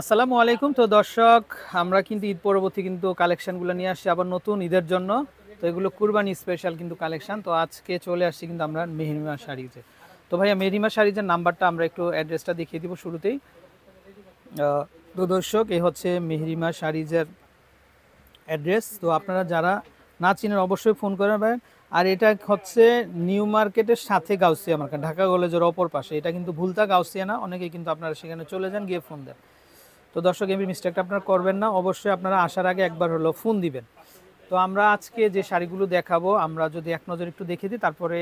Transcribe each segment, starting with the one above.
আসসালামু আলাইকুম। তো দর্শক, আমরা কিন্তু ঈদ পরবর্তী কিন্তু কালেকশনগুলো নিয়ে আসছি আবার নতুন ঈদের জন্য। তো এগুলো কুরবানি স্পেশাল কিন্তু কালেকশন। তো আজকে চলে আসছি কিন্তু আমরা মেহরিমা শাড়িজে। তো ভাইয়া, মেহরিমা শাড়িজের নাম্বারটা আমরা একটু অ্যাড্রেসটা দেখিয়ে দিব শুরুতেই। তো দর্শক, এই হচ্ছে মেহরিমা শাড়িজের অ্যাড্রেস। তো আপনারা যারা না চিনেন অবশ্যই ফোন করবেন। আর এটা হচ্ছে নিউ মার্কেটের সাথে গাউসিয়া মার্কেট, ঢাকা কলেজের অপর পাশে। এটা কিন্তু ভুলতা গাউসিয়া না, অনেকেই কিন্তু আপনারা সেখানে চলে যান, গিয়ে ফোন দেন। তো দর্শক, এই মিস্টেকটা আপনারা করবেন না, অবশ্যই আপনারা আসার আগে একবার হলো ফোন দিবেন। তো আমরা আজকে যে শাড়িগুলো দেখাবো, আমরা যদি এক নজর একটু দেখে দিই, তারপরে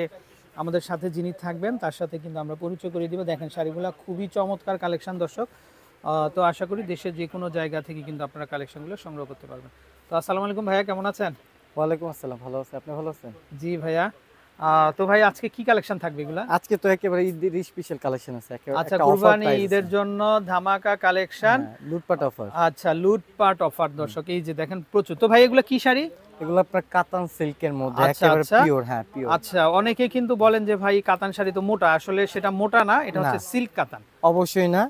আমাদের সাথে যিনি থাকবেন তার সাথে কিন্তু আমরা পরিচয় করে দিব। দেখেন, শাড়িগুলো খুবই চমৎকার কালেকশন দর্শক। তো আশা করি দেশের যে কোনো জায়গা থেকে কিন্তু আপনারা কালেকশনগুলো সংগ্রহ করতে পারবেন। তো আসসালামু আলাইকুম ভাইয়া, কেমন আছেন? ওয়ালাইকুম আসসালাম, ভালো আছি। আপনি ভালো আছেন? জি ভাইয়া। তো ভাই, আজকে কি কালেকশন থাকবে এগুলা? আজকে তো একেবারে ঈদের স্পেশাল কালেকশন আছে, আচ্ছা, একটা অফার কুরবানি প্রাইস ঈদের আছে। জন্য ধামাকা কালেকশন। হ্যাঁ, লুটপাট অফার। আচ্ছা, লুটপাট অফার দর্শক, এই যে দেখেন প্রচুর। তো ভাই, এগুলা কি শাড়ি? এগুলো আপনার কাতান সিল্কের মধ্যে আচ্ছা একেবারে আচ্ছা পিওর। হ্যাঁ, পিওর। আচ্ছা, অনেকে কিন্তু বলেন যে ভাই কাতান শাড়ি তো মোটা, আসলে সেটা মোটা না, এটা না, হচ্ছে সিল্ক কাতান। অবশ্যই না।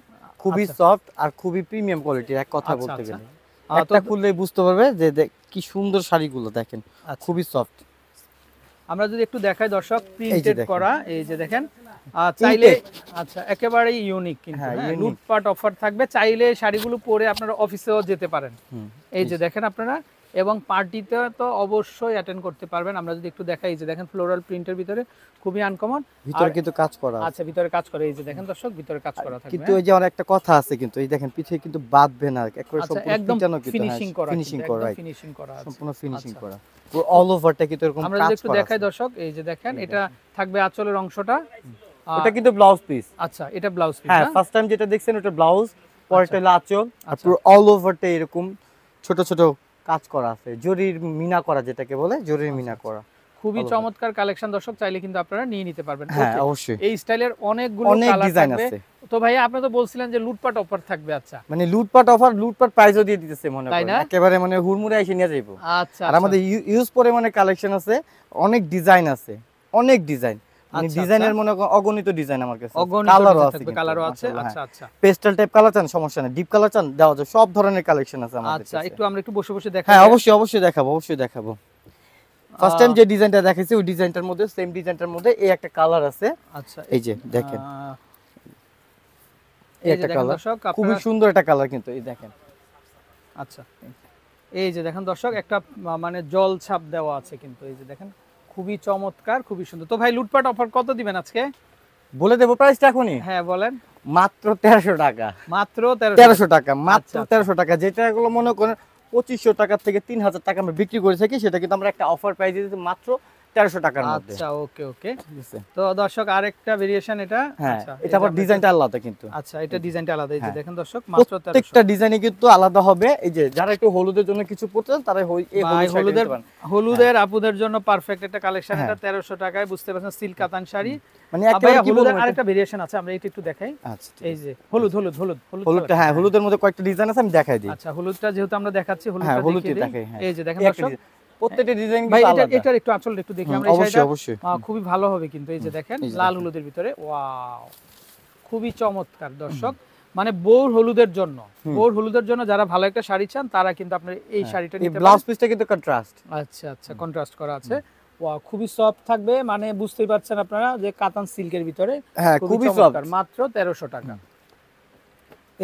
খুবই আচ্ছা সফট আর খুবই প্রিমিয়াম কোয়ালিটির, এক কথা আচ্ছা বলতে আচ্ছা। গেলে। তো একটা খুললেই বুঝতে পারবে যে কি সুন্দর শাড়িগুলো দেখেন, আচ্ছা, খুবই সফট। আমরা যদি একটু দেখাই দর্শক, এই যে প্রিন্টেড দেখেন, করা, এই যে দেখেন। চাইলে, ইনটেক। আচ্ছা, একেবারেই ইউনিক কিন্তু। হ্যাঁ, হ্যাঁ, ইউনিক। লুটপাট অফার থাকবে, চাইলে শাড়িগুলো পরে আপনারা অফিসেও যেতে পারেন। হুম। এই যে দেখেন আপনারা, এবং পার্টিতে তো অবশ্যই অ্যাটেন্ড করতে পারবেন। আমরা যদি একটু দেখাই, এই যে দেখেন ফ্লোরাল প্রিন্টের ভিতরে, খুবই আনকমন। আর ভিতরে কিন্তু কাজ করা আছে। আচ্ছা, ভিতরে কাজ করে, এই যে দেখেন দর্শক, ভিতরে কাজ করা থাকবে। কিন্তু ওই যে অনেক একটা কথা আছে, কিন্তু এই দেখেন পিছিয়ে কিন্তু বাঁধবে না, একবারে আচ্ছা, সম্পূর্ণ একদম পিটানো, কিন্তু হ্যাঁ ফিনিশিং করা, ফিনিশিং কিন্তু করা, একদম রাইট। ফিনিশিং করা আছে। সম্পূর্ণ ফিনিশিং আচ্ছা, করা, পুরো অল ওভারটা কিন্তু এরকম আমরা যদি কাজ একটু করা দেখাই আছে। দর্শক, এই যে দেখেন, এই এটা দেখেন, থাকবে আঁচলের অংশটা। ওটা কিন্তু ব্লাউজ পিস। আচ্ছা, এটা ব্লাউজ পিস হ্যাঁ, না? ফার্স্ট টাইম যেটা দেখছেন ওটা ব্লাউজ, আচ্ছা পরেরটা হলো আঁচল। আর আচ্ছা, পুরো অল ওভারটা এরকম ছোট ছোট কাজ করা আছে, জরির মিনা করা, যেটাকে বলে জরির আচ্ছা মিনা আচ্ছা। করা। খুবই অল ওভার। চমৎকার কালেকশন দর্শক, চাইলে কিন্তু আপনারা নিয়ে নিতে পারবেন। হ্যাঁ, ওকে, অবশ্যই। এই স্টাইলের অনেকগুলো অনেক কালার ডিজাইন থাকবে। আছে। তো ভাইয়া, আপনি তো বলছিলেন যে লুটপাট অফার থাকবে। আচ্ছা, মানে লুটপাট অফার, লুটপাট প্রাইসও দিয়ে দিতেছে মনে তাই করেন, না? একেবারে মানে হুড়মুড়ে এসে নিয়ে যাইবো। আচ্ছা আর আচ্ছা আমাদের ইউজ পরিমাণে কালেকশন আছে, অনেক ডিজাইন আছে, অনেক ডিজাইন। মানে আচ্ছা আচ্ছা। ডিজাইনের মনে করেন অগণিত ডিজাইন আমার কাছে আছে। অগণিত কালারও ডিজাইন আছে থাকবে, কিন্তু কালারও আছে। মাশাআল্লাহ। হ্যাঁ, আচ্ছা আচ্ছা পেস্টাল টাইপ কালার চান সমস্যা নেই, ডিপ কালার চান দেওয়া যায়, সব ধরনের কালেকশন আছে আমাদের আচ্ছা, কাছে। একটু আমরা একটু বসে বসে দেখাই হ্যাঁ, ভাইয়া। অবশ্যই অবশ্যই দেখাবো, অবশ্যই দেখাবো। ফার্স্ট টাইম যে ডিজাইনটা দেখাইছি ওই ডিজাইনটার মধ্যে, সেম ডিজাইনটার মধ্যে এই একটা কালার আছে। আচ্ছা, এই যে দেখেন, এই এই যে একটা দেখেন কালার, দর্শক খুবই আপনারা। সুন্দর একটা কালার কিন্তু, এই দেখেন। আচ্ছা, এই যে দেখেন দর্শক, একটা মানে জল ছাপ দেওয়া আছে কিন্তু, এই যে দেখেন, খুবই চমৎকার, খুবই সুন্দর। তো ভাই, লুটপাট অফার কত দিবেন আজকে? বলে দেবো প্রাইসটা এখনই, হ্যাঁ বলেন। মাত্র 1300 টাকা। মাত্র 1300 টাকা, মাত্র আচ্ছা, আচ্ছা। 1300 টাকা। যেটা এগুলো মনে করেন 2500 টাকা থেকে 3000 টাকা আমরা বিক্রি করে থাকি, সেটা কিন্তু আমরা একটা অফার প্রাইস দিতেছি মাত্র 1300 টাকার মধ্যে। আচ্ছা, ওকে ওকে। ঠিক আছে? তো দর্শক, আরেকটা ভেরিয়েশন এটা। হ্যাঁ, আচ্ছা, এটা আবার ডিজাইনটা আলাদা কিন্তু। আচ্ছা, এটা ডিজাইনটা আলাদা। এই যে হ্যাঁ, দেখেন দর্শক, মাত্র 1300। প্রত্যেকটা ডিজাইনে কিন্তু আলাদা হবে। এই যে যারা একটু হলুদের জন্য কিছু পড়তে চান, তারা এই ভাই, হলুদ শাড়িটা নিতে পারেন। হলুদের আপুদের জন্য পারফেক্ট একটা কালেকশন। হ্যাঁ, এটা 1300 টাকায়, বুঝতে পারছেন, সিল্ক কাতান শাড়ি। মানে ভাইয়া, একেবারে কি হলুদের বলবো আরেকটা ভেরিয়েশন আছে, আমরা এটা একটু দেখাই। আচ্ছা, ঠিক এই আছে। যে হলুদ হলুদ হলুদ হলুদ হলুদটা, collection। হ্যাঁ, হলুদের মধ্যে কয়েকটা ডিজাইন আছে, আমি দেখাই দিই। আচ্ছা, হলুদটা যেহেতু আমরা দেখাচ্ছি, হ্যাঁ, হলুদটা হলুদই দেখিয়ে দিই। দেখাই। হ্যাঁ, এই যে দেখেন এই একটা দর্শক, ডিজাইন, প্রত্যেকটা ডিজাইন ভাই কিন্তু এটা আলাদা। এটার একটু আঁচলটা একটু দেখি আমরা। এই অবশ্যই শাড়িটা অবশ্যই। খুবই ভালো হবে কিন্তু। এই যে দেখেন, এই যে লাল দেখেন। হলুদের ভিতরে, ওয়াও, খুবই চমৎকার দর্শক। মানে বউর হলুদের জন্য, বউর হলুদের জন্য যারা ভালো একটা শাড়ি চান, তারা কিন্তু আপনার এই শাড়িটা এই নিতে ব্লাউজ পারেন। পিসটা কিন্তু কন্ট্রাস্ট। আচ্ছা আচ্ছা, কন্ট্রাস্ট করা আছে। ওয়াও, খুবই সফট থাকবে, মানে বুঝতেই পারছেন আপনারা যে কাতান সিল্কের ভিতরে। হ্যাঁ, খুবই খুবই চমৎকার, সফট। মাত্র 1300 টাকা।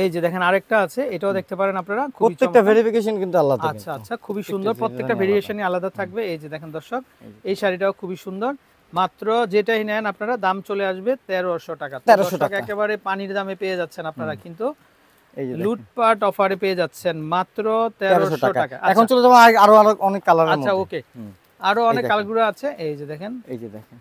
এই যে দেখেন, আরেকটা আছে, এটাও দেখতে পারেন আপনারা, খুবই প্রত্যেকটা চমৎকার। ভেরিফিকেশন কিন্তু আলাদা আচ্ছা কিন্তু। আচ্ছা, খুবই প্রত্যেকটা সুন্দর, প্রত্যেকটা ডিজাইনই ভেরিয়েশনই আলাদা থাকবে। এই যে দেখেন দর্শক, এই যে এই শাড়িটাও খুবই সুন্দর। মাত্র যেটাই নেন আপনারা, দাম চলে আসবে 1300 টাকা। 1300 দর্শক, টাকা। একেবারে পানির দামে পেয়ে যাচ্ছেন আপনারা কিন্তু, এই যে দেখেন, লুটপাট অফারে পেয়ে যাচ্ছেন মাত্র 1300 1300 টাকা। টাকা। এখন আচ্ছা চলে যাবো আরো আরো অনেক কালারের আচ্ছা, মধ্যে। ওকে। হুম, আরো এই অনেক দেখেন, কালারগুলো আছে, এই যে দেখেন, এই যে দেখেন,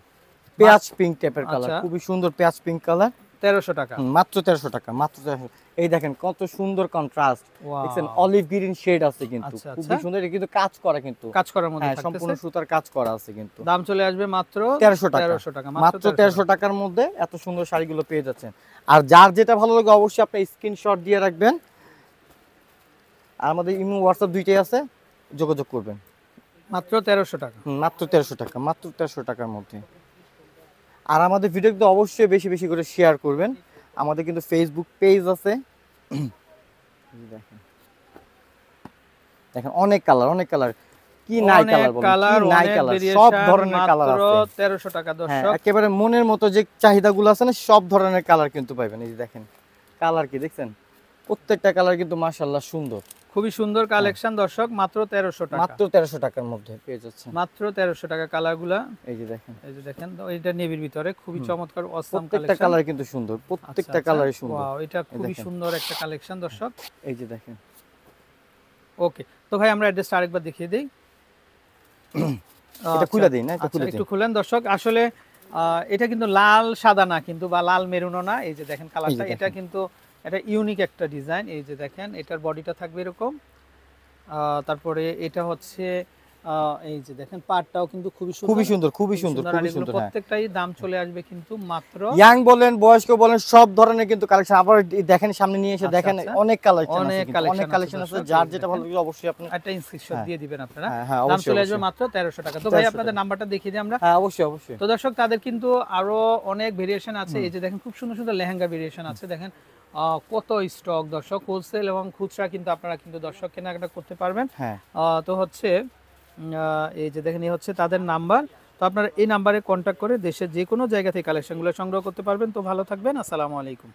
পেঁয়াজ পিঙ্ক টাইপের কালার, আচ্ছা, খুবই সুন্দর পেঁয়াজ পিঙ্ক কালার। 1300 টাকা। মাত্র 1300 টাকা, মাত্র 1300। এই দেখেন কত সুন্দর কন্ট্রাস্ট, দেখছেন ওয়াও, অলিভ গ্রিন শেড আছে কিন্তু, আচ্ছা খুবই আচ্ছা, সুন্দর। এটা কিন্তু কাজ করা কিন্তু, কাজ করার মধ্যে হ্যাঁ, থাকতেছে। সম্পূর্ণ সুতার কাজ করা আছে কিন্তু। দাম চলে আসবে মাত্র 1300 টাকা, 1300 টাকা, মাত্র 1300 টাকার মধ্যে এত সুন্দর শাড়িগুলো পেয়ে যাচ্ছেন। আর যার যেটা ভালো লাগে অবশ্যই আপনি স্ক্রিনশট দিয়ে রাখবেন, আর আমাদের ইমো হোয়াটসঅ্যাপ দুইটাই আছে, যোগাযোগ করবেন। মাত্র 1300 টাকা। মাত্র 1300 টাকা, মাত্র 1300 টাকার মধ্যে। আর আমাদের ভিডিও কিন্তু অবশ্যই বেশি বেশি করে শেয়ার করবেন। আমাদের কিন্তু ফেসবুক পেজ আছে, এই দেখেন দেখেন অনেক কালার, অনেক কালার, কি নাই কালার বলেন, কি নাই কালার, সব ধরনের কালার আছে। মাত্র 1300 টাকা হ্যাঁ, দর্শক। একেবারে মনের মতো যে চাহিদাগুলো আছে না, সব ধরনের কালার কিন্তু পাবেন। এই যে দেখেন কালার কি দেখছেন, প্রত্যেকটা কালার কিন্তু মাশাআল্লাহ সুন্দর, খুবই সুন্দর কালেকশন দর্শক, মাত্র 1300 টাকা, মাত্র 1300 টাকার মধ্যে পেয়ে যাচ্ছেন। মাত্র 1300 টাকা কালারগুলা। এই যে দেখেন, এই যে দেখেন তো, এটা নেভির ভিতরে খুবই চমৎকার অসাম প্রত্যেকটা কালেকশন। কালার কিন্তু সুন্দর, প্রত্যেকটা কালারই সুন্দর। ওয়াও, এটা খুবই দেখেন। সুন্দর একটা কালেকশন দর্শক। এই যে দেখেন, ওকে, তো ভাই আমরা অ্যাড্রেসটা আরেকবার দেখিয়ে দেই। এটা খুলে দেই না, এটা খুলে একটু দেই। খুলেন দর্শক। আসলে এটা কিন্তু লাল সাদা না কিন্তু, বা লাল মেরুনও না। এই যে দেখেন কালারটা, এটা কিন্তু এটা ইউনিক একটা ডিজাইন। এই যে দেখেন এটার বডিটা থাকবে এরকম, তারপরে এটা হচ্ছে এই যে দেখেন পাটটাও কিন্তু খুবই সুন্দর, খুবই সুন্দর, খুবই সুন্দর, আর খুবই এগুলো সুন্দর। হ্যাঁ, প্রত্যেকটাই দাম চলে আসবে কিন্তু মাত্র ইয়াং বলেন, বয়স্ক বলেন, সব ধরনের কিন্তু কালেকশন। আবার দেখেন সামনে নিয়ে এসে আচ্ছা, দেখেন আচ্ছা। অনেক কালেকশন আছে, অনেক কিন্তু অনেক কালেকশন কালেকশন আছে আছে। দর্শক, যার এই যেটা দেখেন। ভালো লাগে অবশ্যই আপনি, একটা স্ক্রিনশট হ্যাঁ। দিয়ে দিবেন আপনারা। হ্যাঁ হ্যাঁ, দাম অবশ্যই চলে আসবে অবশ্যই। মাত্র 1300 টাকা। তো ভাই 1300 আপনাদের টাকা। নাম্বারটা দেখিয়ে দিই আমরা। হ্যাঁ, অবশ্যই অবশ্যই। তো দর্শক তাদের কিন্তু আরো অনেক ভেরিয়েশন আছে। এই যে দেখেন খুব সুন্দর সুন্দর লেহেঙ্গা ভেরিয়েশন আছে, দেখেন কত স্টক দর্শক। হোলসেল এবং খুচরা কিন্তু আপনারা কিন্তু দর্শক কেনাকাটা করতে পারবেন। হ্যাঁ, তো হচ্ছে এই যে দেখেন এই হচ্ছে তাদের নাম্বার। তো আপনারা এই নাম্বারে কন্ট্যাক্ট করে দেশের যে কোনো জায়গা থেকে কালেকশনগুলো সংগ্রহ করতে পারবেন। তো ভালো থাকবেন, আসসালামু আলাইকুম।